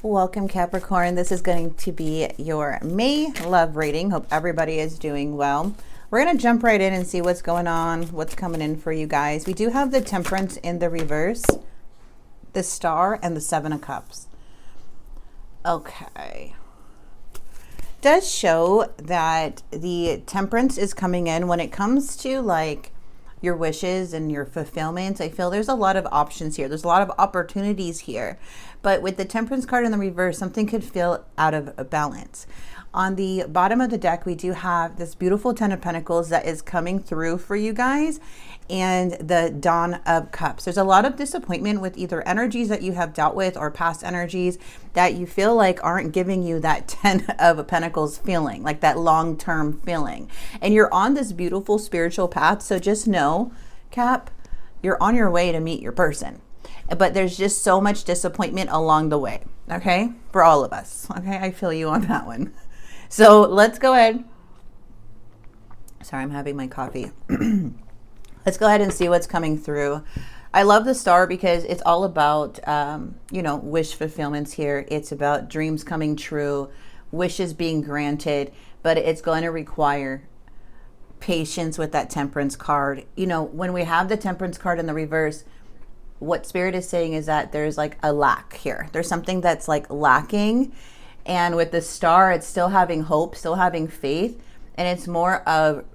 Welcome, Capricorn. This is going to be your May love reading. Hope everybody is doing well. We're going to jump right in and see what's going on, what's coming in for you guys. We do have the Temperance in the reverse, the Star, and the Seven of Cups. Okay. Does show that the Temperance is coming in when it comes to like your wishes and your fulfillment. I feel there's a lot of options here. There's a lot of opportunities here. But with the Temperance card in the reverse, something could feel out of balance. On the bottom of the deck, we do have this beautiful Ten of Pentacles that is coming through for you guys, and the Dawn of Cups. There's a lot of disappointment with either energies that you have dealt with or past energies that you feel like aren't giving you that Ten of Pentacles feeling, like that long-term feeling. And you're on this beautiful spiritual path, so just know, Cap, you're on your way to meet your person. But there's just so much disappointment along the way, okay? For all of us, okay? I feel you on that one. So let's go ahead. Sorry, I'm having my coffee. Let's go ahead and see what's coming through. I love the Star because it's all about, wish fulfillments here. It's about dreams coming true, wishes being granted, but it's going to require patience with that Temperance card. You know, when we have the Temperance card in the reverse, what Spirit is saying is that there's like a lack here. There's something that's like lacking. And with the Star, it's still having hope, still having faith. And it's more of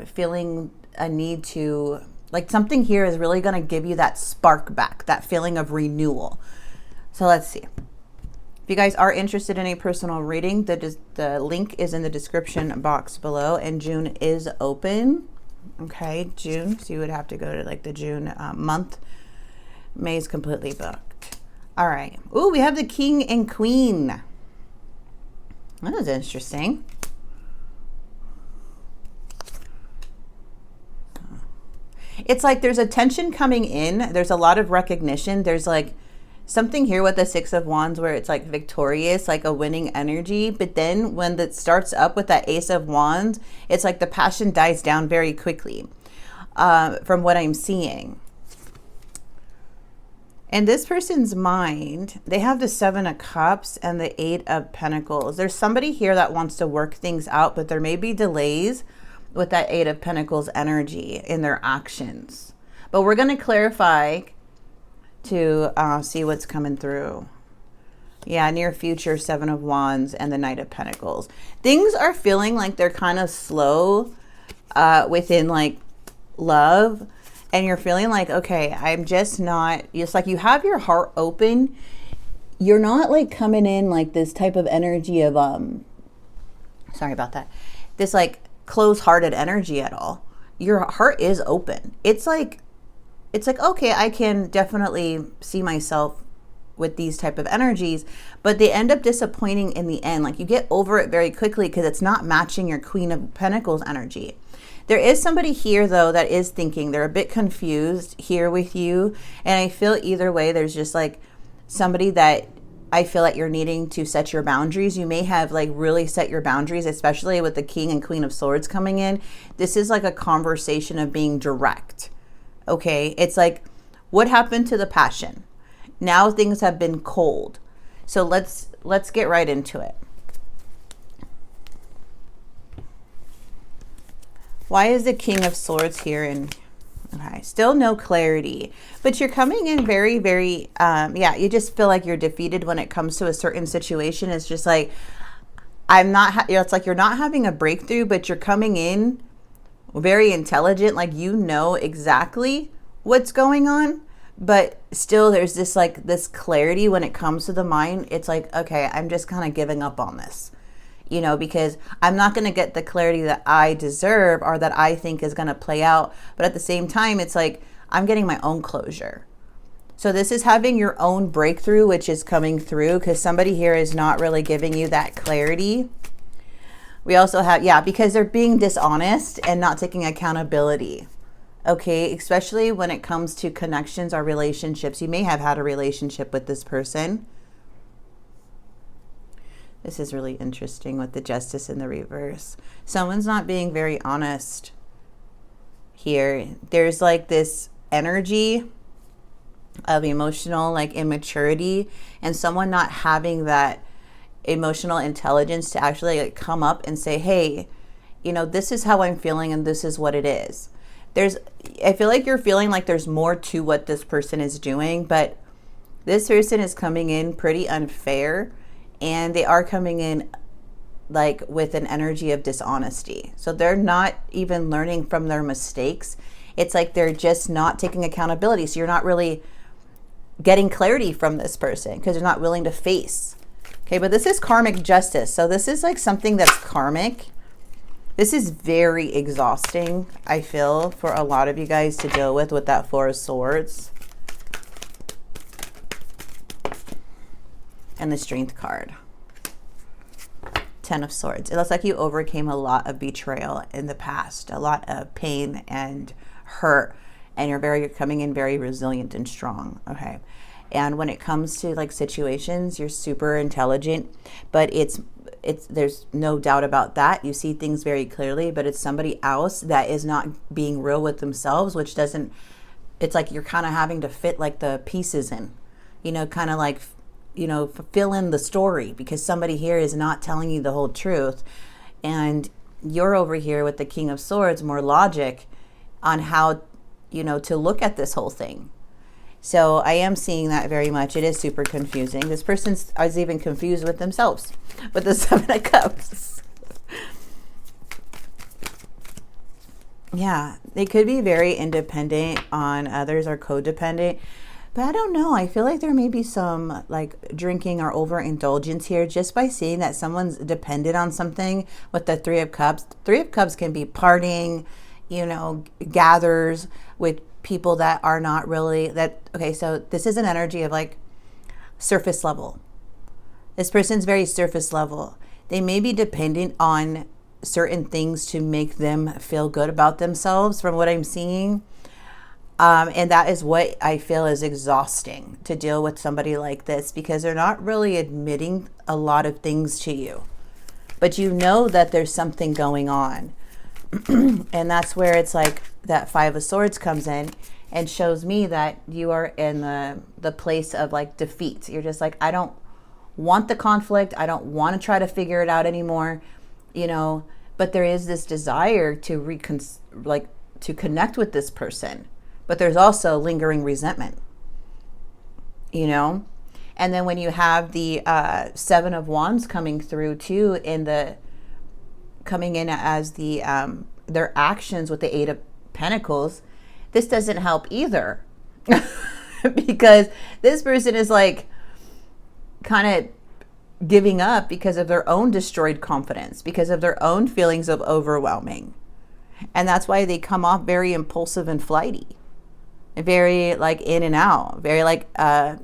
feeling a need to, like something here is really going to give you that spark back, that feeling of renewal. So let's see. If you guys are interested in a personal reading, the link is in the description box below. And June is open. Okay, June. So you would have to go to like the June month. May is completely booked. All right. Ooh, we have the King and Queen. That is interesting. It's like there's a tension coming in. There's a lot of recognition. There's like something here with the Six of Wands where it's like victorious, like a winning energy. But then when that starts up with that Ace of Wands, it's like the passion dies down very quickly from what I'm seeing. In this person's mind, they have the Seven of Cups and the Eight of Pentacles. There's somebody here that wants to work things out, but there may be delays with that Eight of Pentacles energy in their actions. But we're going to clarify to see what's coming through. Yeah, near future, Seven of Wands and the Knight of Pentacles. Things are feeling like they're kind of slow within like love. And you're feeling like, okay, I'm just not, it's like you have your heart open. You're not like coming in like this type of energy of, sorry about that. This like closed-hearted energy at all. Your heart is open. It's like, okay, I can definitely see myself with these type of energies, but they end up disappointing in the end. Like you get over it very quickly because it's not matching your Queen of Pentacles energy. There is somebody here, though, that is thinking. They're a bit confused here with you. And I feel either way, there's just like somebody that I feel like you're needing to set your boundaries. You may have like really set your boundaries, especially with the King and Queen of Swords coming in. This is like a conversation of being direct. Okay, it's like, what happened to the passion? Now things have been cold. So let's get right into it. Why is the King of Swords here? And okay, still no clarity, but you're coming in very, very, you just feel like you're defeated when it comes to a certain situation. It's just like, it's like you're not having a breakthrough, but you're coming in very intelligent. Like, you know exactly what's going on, but still there's this like this clarity when it comes to the mind. It's like, okay, I'm just kind of giving up on this. You know, because I'm not going to get the clarity that I deserve or that I think is going to play out. But at the same time, it's like I'm getting my own closure. So this is having your own breakthrough, which is coming through because somebody here is not really giving you that clarity. We also have, because they're being dishonest and not taking accountability. Okay, especially when it comes to connections or relationships. You may have had a relationship with this person. This is really interesting with the Justice in the reverse. Someone's not being very honest here. There's like this energy of emotional like immaturity, and someone not having that emotional intelligence to actually like come up and say, hey, you know, this is how I'm feeling and this is what it is. There's, I feel like you're feeling like there's more to what this person is doing, but this person is coming in pretty unfair, and they are coming in like with an energy of dishonesty. So they're not even learning from their mistakes. It's like they're just not taking accountability. So you're not really getting clarity from this person because they're not willing to face. Okay, but this is karmic justice. So this is like something that's karmic. This is very exhausting, I feel, for a lot of you guys to deal with that Four of Swords. And the Strength card. Ten of Swords. It looks like you overcame a lot of betrayal in the past, a lot of pain and hurt, and you're coming in very resilient and strong. Okay. And when it comes to like situations, you're super intelligent, but it's there's no doubt about that. You see things very clearly, but it's somebody else that is not being real with themselves, which doesn't, it's like you're kind of having to fit like the pieces in, you know, kind of like, you know, fill in the story because somebody here is not telling you the whole truth. And you're over here with the King of Swords, more logic on how, you know, to look at this whole thing. So I am seeing that very much. It is super confusing. This person is even confused with themselves with the Seven of Cups. Yeah, they could be very independent on others or codependent. But I don't know. I feel like there may be some like drinking or overindulgence here just by seeing that someone's dependent on something with the Three of Cups. Three of Cups can be partying, you know, gathers with people that are not really that. Okay, so this is an energy of like surface level. This person's very surface level. They may be dependent on certain things to make them feel good about themselves from what I'm seeing. And that is what I feel is exhausting to deal with somebody like this because they're not really admitting a lot of things to you. But you know that there's something going on. And that's where it's like that Five of Swords comes in and shows me that you are in the place of like defeat. You're just like, I don't want the conflict. I don't want to try to figure it out anymore, you know, but there is this desire to to connect with this person. But there's also lingering resentment, you know? And then when you have the Seven of Wands coming through too, coming in as the their actions with the Eight of Pentacles, this doesn't help either. Because this person is like kind of giving up because of their own destroyed confidence, because of their own feelings of overwhelming. And that's why they come off very impulsive and flighty. Very like in and out, very like,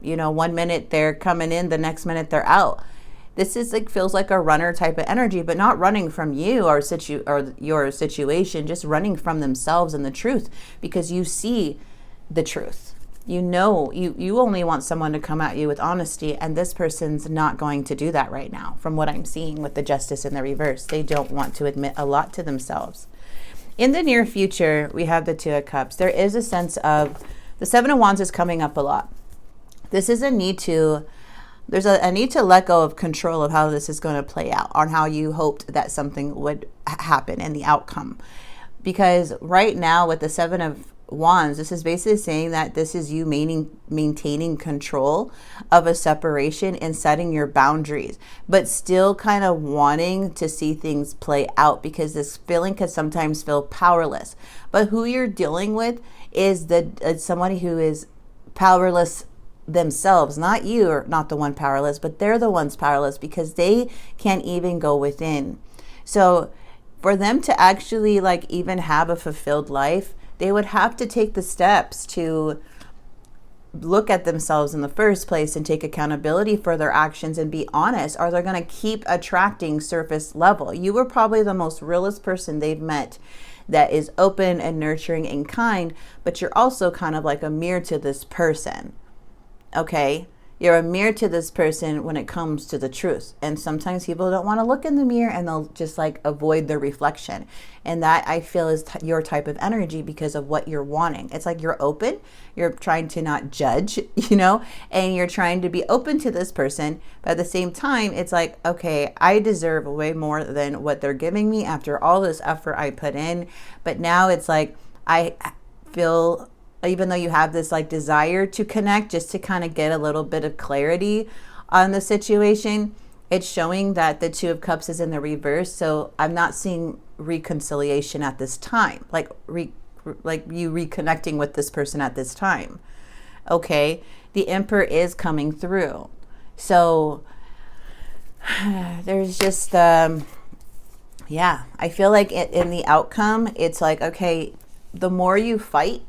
you know, 1 minute they're coming in, the next minute they're out. This is like, feels like a runner type of energy, but not running from you or your situation, just running from themselves and the truth, because you see the truth. You know, you only want someone to come at you with honesty, and this person's not going to do that right now. From what I'm seeing with the Justice in the reverse, they don't want to admit a lot to themselves. In the near future, we have the Two of Cups. There is a sense of the Seven of Wands is coming up a lot. This is a need to, there's a need to let go of control of how this is going to play out, on how you hoped that something would happen and the outcome. Because right now with the Seven of Wands, this is basically saying that this is you maintaining control of a separation and setting your boundaries, but still kind of wanting to see things play out, because this feeling can sometimes feel powerless. But who you're dealing with is somebody who is powerless themselves, not you, or not the one powerless, but they're the ones powerless because they can't even go within. So for them to actually like even have a fulfilled life, they would have to take the steps to look at themselves in the first place and take accountability for their actions and be honest, or they're going to keep attracting surface level. You were probably the most realest person they've met that is open and nurturing and kind, but you're also kind of like a mirror to this person. Okay? You're a mirror to this person when it comes to the truth. And sometimes people don't want to look in the mirror and they'll just like avoid the reflection. And that I feel is your type of energy because of what you're wanting. It's like you're open, you're trying to not judge, and you're trying to be open to this person. But at the same time, it's like, okay, I deserve way more than what they're giving me after all this effort I put in. But now it's like, I feel, even though you have this like desire to connect just to kind of get a little bit of clarity on the situation, it's showing that the Two of Cups is in the reverse. So I'm not seeing reconciliation at this time, like you reconnecting with this person at this time. Okay, the Emperor is coming through. So there's just I feel like in the outcome, it's like, okay, the more you fight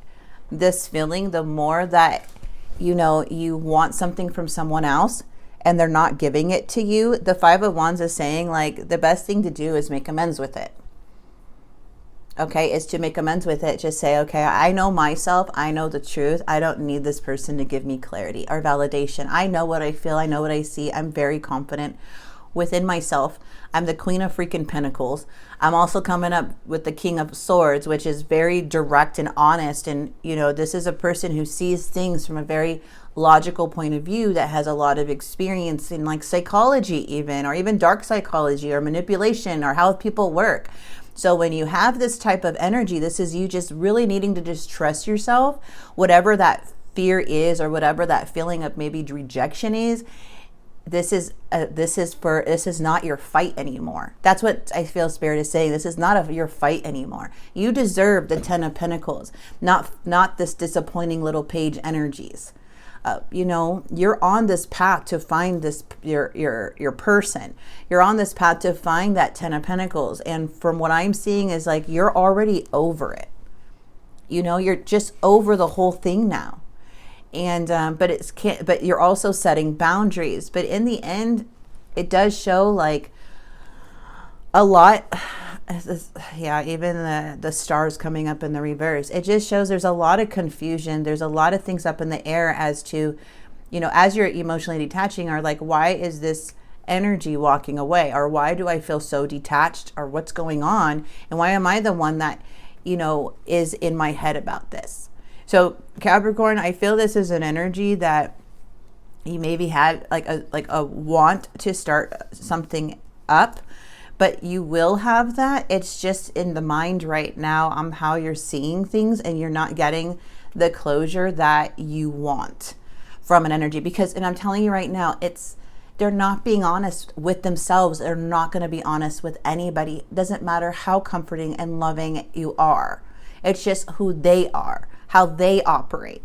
this feeling, the more that you want something from someone else and they're not giving it to you. The Five of Wands is saying like the best thing to do is make amends with it. Okay, is to make amends with it. Just say, okay, I know myself, I know the truth, I don't need this person to give me clarity or validation. I know what I feel, I know what I see, I'm very confident within myself. I'm the Queen of freaking Pentacles. I'm also coming up with the King of Swords, which is very direct and honest. And, this is a person who sees things from a very logical point of view that has a lot of experience in like psychology even, or even dark psychology or manipulation or how people work. So when you have this type of energy, this is you just really needing to just trust yourself, whatever that fear is or whatever that feeling of maybe rejection is. This is not your fight anymore. That's what I feel Spirit is saying. This is not your fight anymore. You deserve the Ten of Pentacles, not this disappointing little page energies. You're on this path to find this your person. You're on this path to find that Ten of Pentacles, and from what I'm seeing is like you're already over it. You're just over the whole thing now. And but you're also setting boundaries. But in the end, it does show like a lot. Even the stars coming up in the reverse. It just shows there's a lot of confusion. There's a lot of things up in the air as to, as you're emotionally detaching, are like, why is this energy walking away? Or why do I feel so detached? Or what's going on? And why am I the one that, is in my head about this? So Capricorn, I feel this is an energy that you maybe had like a want to start something up, but you will have that. It's just in the mind right now on how you're seeing things, and you're not getting the closure that you want from an energy. And I'm telling you right now, they're not being honest with themselves. They're not going to be honest with anybody. It doesn't matter how comforting and loving you are. It's just who they are, how they operate,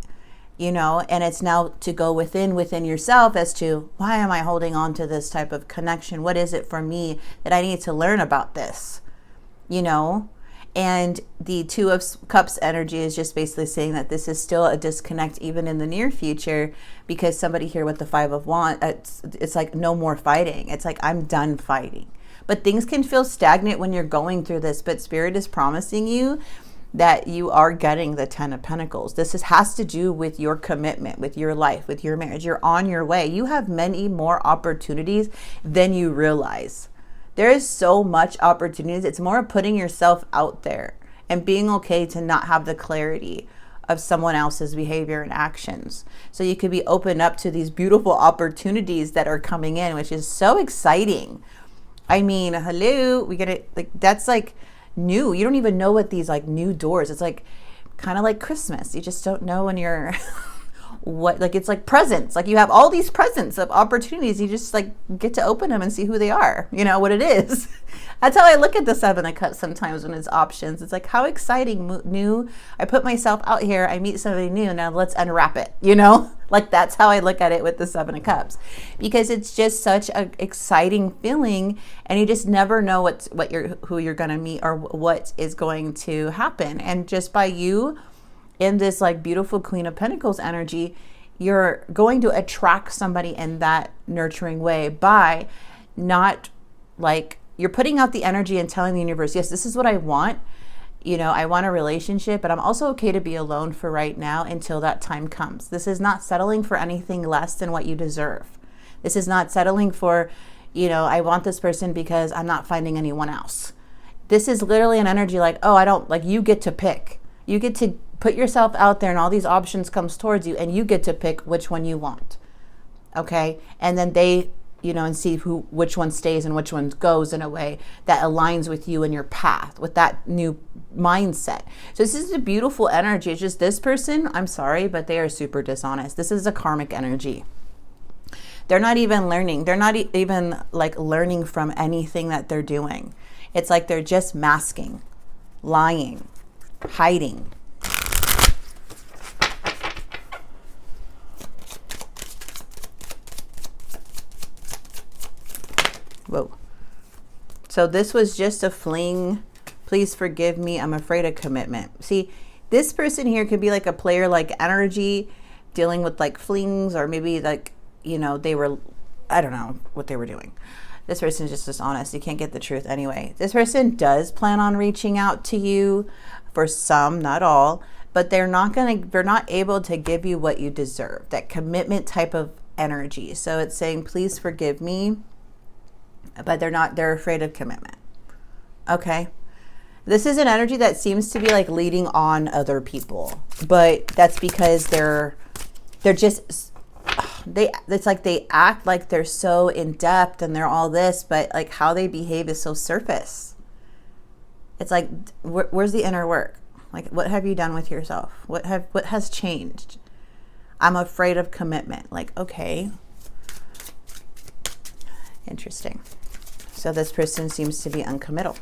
and it's now to go within yourself as to, why am I holding on to this type of connection? What is it for me that I need to learn about this, And the Two of Cups energy is just basically saying that this is still a disconnect even in the near future, because somebody here with the Five of Wands, it's like no more fighting. It's like, I'm done fighting. But things can feel stagnant when you're going through this, but Spirit is promising you that you are getting the Ten of Pentacles. This has to do with your commitment, with your life, with your marriage. You're on your way. You have many more opportunities than you realize. There is so much opportunities. It's more putting yourself out there and being okay to not have the clarity of someone else's behavior and actions. So you could be open up to these beautiful opportunities that are coming in, which is so exciting. I mean, hello, we get it. Like, that's like new. You don't even know what these like new doors. It's like kind of like Christmas. You just don't know when you're it's like presents. Like you have all these presents of opportunities. You just like get to open them and see who they are, what it is. That's how I look at the Seven of Cups sometimes when it's options. It's like, how exciting, new. I put myself out here. I meet somebody new. Now let's unwrap it, Like that's how I look at it with the Seven of Cups, because it's just such an exciting feeling, and you just never know who you're going to meet or what is going to happen. And just by you in this like beautiful Queen of Pentacles energy, you're going to attract somebody in that nurturing way by not like, you're putting out the energy and telling the universe, yes, this is what I want. You know, I want a relationship, but I'm also okay to be alone for right now until that time comes. This is not settling for anything less than what you deserve. This is not settling for, you know, I want this person because I'm not finding anyone else. This is literally an energy like, oh, I don't, like, you get to pick. You get to put yourself out there and all these options comes towards you and you get to pick which one you want. Okay? And then they, you know, and see which one stays and which one goes in a way that aligns with you and your path, with that new mindset. So this is a beautiful energy. It's just this person, I'm sorry, but they are super dishonest. This is a karmic energy. They're not even learning. They're not even like learning from anything that they're doing. It's like they're just masking, lying, hiding. Whoa. So this was just a fling. Please forgive me. I'm afraid of commitment. See, this person here could be like a player like energy dealing with like flings, or maybe like, you know, they were, I don't know what they were doing. This person is just dishonest. You can't get the truth anyway. This person does plan on reaching out to you for some, not all, but they're not able to give you what you deserve, that commitment type of energy. So it's saying, please forgive me, but they're afraid of commitment. Okay. This is an energy that seems to be like leading on other people, but that's because it's like they act like they're so in depth and they're all this, but like how they behave is so surface. It's like, where's the inner work? Like, what have you done with yourself? What has changed? I'm afraid of commitment. Like, okay. Interesting. So this person seems to be uncommittal.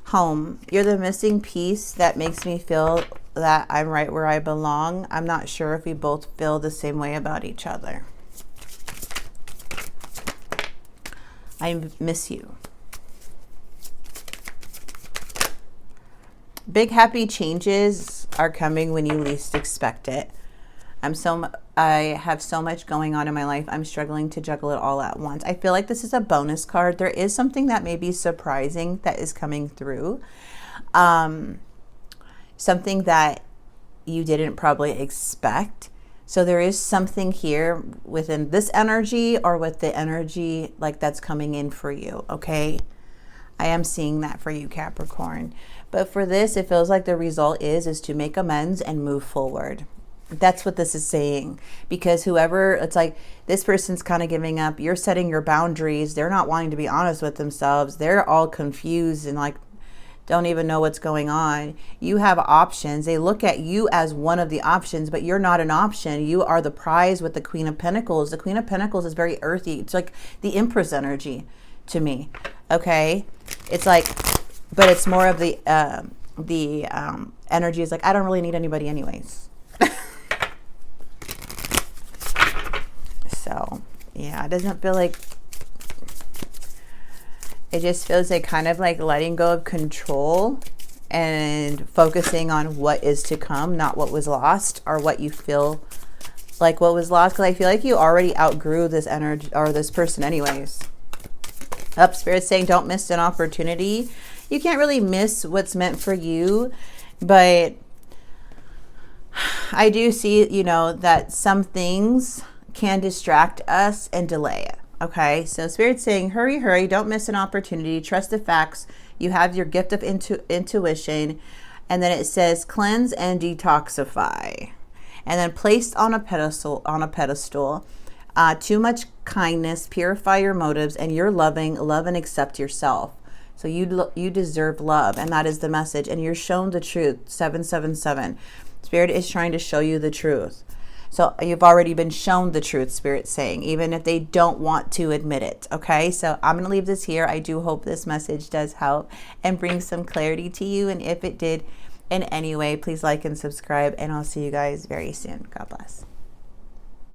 Home. You're the missing piece that makes me feel that I'm right where I belong. I'm not sure if we both feel the same way about each other. I miss you. Big happy changes are coming when you least expect it. I have so much going on in my life. I'm struggling to juggle it all at once. I feel like this is a bonus card. There is something that may be surprising that is coming through. Something that you didn't probably expect. So there is something here within this energy or with the energy like that's coming in for you. Okay. I am seeing that for you, Capricorn. But for this, it feels like the result is to make amends and move forward. That's what this is saying, because whoever, it's like this person's kind of giving up. You're setting your boundaries. They're not wanting to be honest with themselves. They're all confused and like don't even know what's going on. You have options. They look at you as one of the options, but you're not an option. You are the prize with the Queen of Pentacles. The Queen of Pentacles is very earthy. It's like the Empress energy to me. Okay. It's like, but it's more of the energy is like, I don't really need anybody anyways. So yeah, it doesn't feel like, it just feels like kind of like letting go of control and focusing on what is to come, not what was lost or what you feel like what was lost. Because I feel like you already outgrew this energy or this person anyways. Up, Spirit's saying don't miss an opportunity. You can't really miss what's meant for you, but I do see, you know, that some things can distract us and delay it. Okay, so Spirit's saying hurry, hurry, don't miss an opportunity, trust the facts, you have your gift of intuition. And then it says cleanse and detoxify, and then placed on a pedestal, too much kindness, purify your motives, and you're loving, love and accept yourself. So you deserve love, and that is the message, and you're shown the truth. 777. Spirit is trying to show you the truth. So you've already been shown the truth, Spirit's saying, even if they don't want to admit it. Okay, so I'm going to leave this here. I do hope this message does help and bring some clarity to you. And if it did in any way, please like and subscribe, and I'll see you guys very soon. God bless.